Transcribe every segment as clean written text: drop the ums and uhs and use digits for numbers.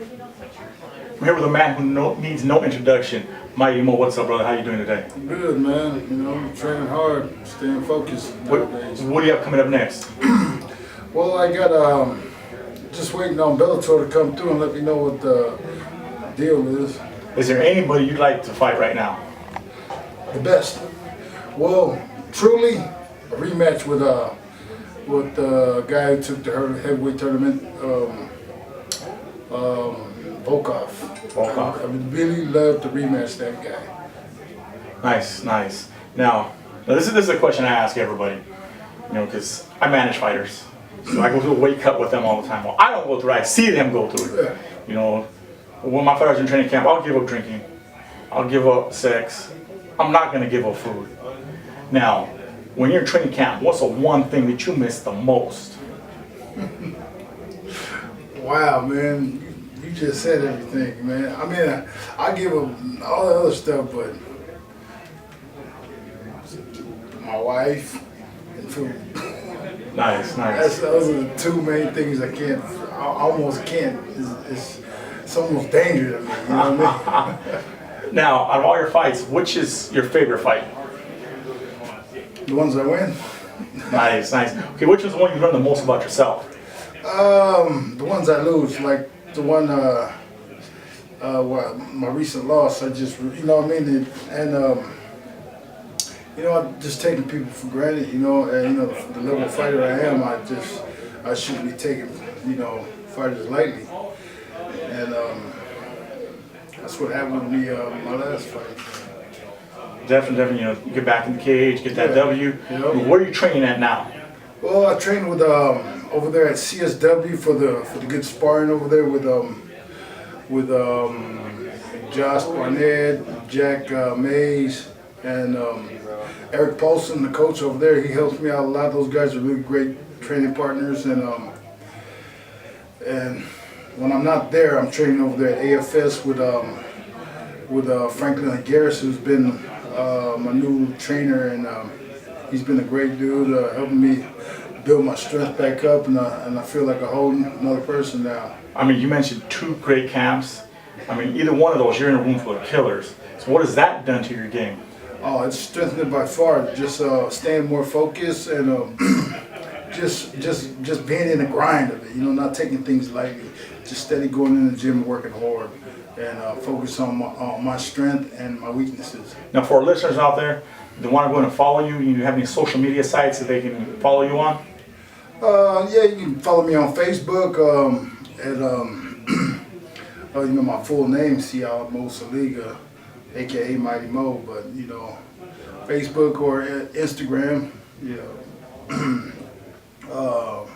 I'm here with a man who needs no introduction. Mighty Mo, what's up, brother? How you doing today? Good, man. You know, training hard, staying focused nowadays. What do you have coming up next? Well, I got just waiting on Bellator to come through and let me know what the deal is. Is there anybody you'd like to fight right now? The best. Well, truly, a rematch with the guy who took the heavyweight tournament, Volkov. Volkov. I would really love to rematch that guy. Nice, nice. Now this is a question I ask everybody, you know, because I manage fighters. So I go through a weight cut with them all the time. Well, I don't go through it, I see them go through it. You know, when my fighters in training camp, I'll give up drinking. I'll give up sex. I'm not going to give up food. Now, when you're in training camp, what's the one thing that you miss the most? Wow, man. You just said everything, man. I mean, I give up all the other stuff, but my wife and food. Nice, nice. Those are the two main things I almost can't. It's almost dangerous to me, you know what I mean? Now, out of all your fights, which is your favorite fight? The ones I win? Nice, nice. Okay, which is the one you learned the most about yourself? The ones I lose, like the one, my recent loss, I just, you know what I mean? And, you know, I'm just taking people for granted, you know, and, you know, the level of fighter I am, I shouldn't be taking, you know, fighters lightly. And that's what happened with me my last fight. Definitely, you know, you get back in the cage, get that W. Yeah. Where are you training at now? Well, I train with over there at CSW for the good sparring over there with Josh Barnett, Jack Mays, and Eric Paulson, the coach over there. He helps me out a lot. Those guys are really great training partners, and when I'm not there, I'm training over there at AFS with Franklin Garris, who's been my new trainer, and he's been a great dude, helping me build my strength back up, and I feel like a whole another person now. I mean, you mentioned two great camps. I mean, either one of those, you're in a room full of killers. So what has that done to your game? Oh, it's strengthened it by far. Just staying more focused and just being in the grind of it. You know, not taking things lightly. Just steady going in the gym and working hard, and focus on my strength and my weaknesses. Now, for our listeners out there that want to go and follow you, you have any social media sites that they can follow you on? Yeah, you can follow me on Facebook at you know, my full name, Cial Mo Saliga, aka Mighty Mo, but you know, Facebook or Instagram, you know,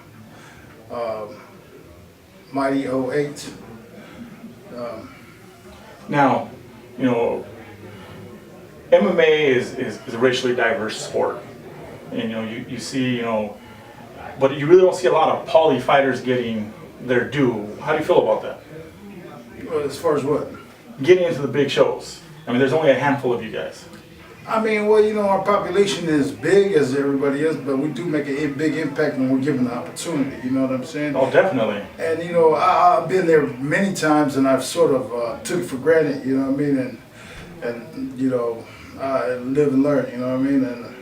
Mighty 08. Now, you know, MMA is a racially diverse sport, and you know, you see, you know, but you really don't see a lot of poly fighters getting their due. How do you feel about that? Well, as far as what? Getting into the big shows. I mean, there's only a handful of you guys. I mean, well, you know, our population is big as everybody is, but we do make a big impact when we're given the opportunity, you know what I'm saying? Oh, definitely. And, you know, I've been there many times, and I've sort of took it for granted, you know what I mean? And you know, I live and learn, you know what I mean? And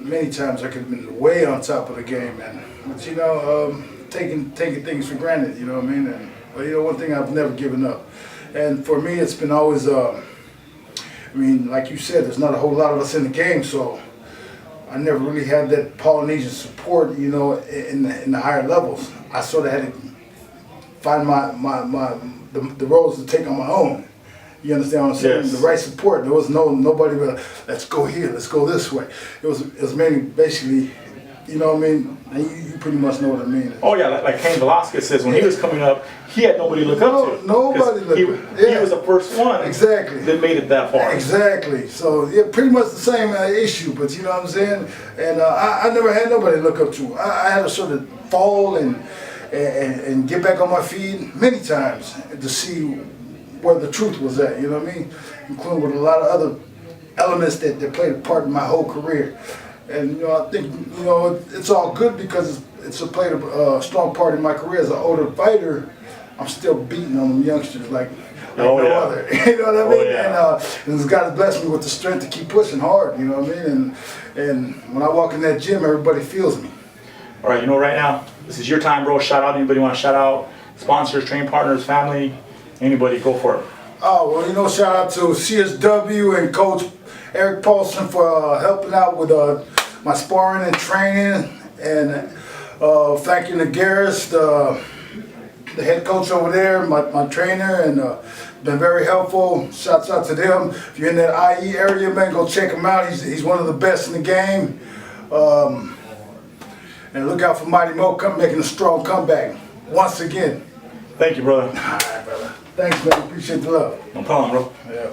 many times I could have been way on top of the game, but you know, taking things for granted, you know what I mean? But you know, one thing I've never given up. And for me, it's been always, I mean, like you said, there's not a whole lot of us in the game, so I never really had that Polynesian support, you know, in the higher levels. I sort of had to find the roles to take on my own. You understand what I'm saying? Yes. The right support. There was nobody but let's go here, let's go this way. It was mainly basically, you know what I mean? And you pretty much know what I mean. Oh yeah, like Cain Velasquez says, when he was coming up, he had nobody to look up to. Nobody looked up. He was the first one exactly that made it that far. Exactly. So yeah, pretty much the same issue, but you know what I'm saying? And I never had nobody to look up to. I had to sort of fall and get back on my feet many times to see where the truth was at, you know what I mean? Including with a lot of other elements that played a part in my whole career. And you know, I think, you know, it's all good because it's played a strong part in my career as an older fighter. I'm still beating on them youngsters like Oh, no yeah. other. You know what I mean? Oh, yeah. And this God's blessed me with the strength to keep pushing hard. You know what I mean? And when I walk in that gym, everybody feels me. All right, you know, right now, this is your time, bro. Shout out anybody want to shout out? Sponsors, training partners, family, anybody, go for it. Oh, well, you know, shout out to CSW and Coach Eric Paulson for helping out with my sparring and training, and thanking the Garris, the head coach over there, my trainer, and been very helpful. Shouts out to them. If you're in that IE area, man, go check him out. He's one of the best in the game. And look out for Mighty Mo making a strong comeback once again. Thank you, brother. All right, brother. Thanks, man. Appreciate the love. No problem, bro. Yeah.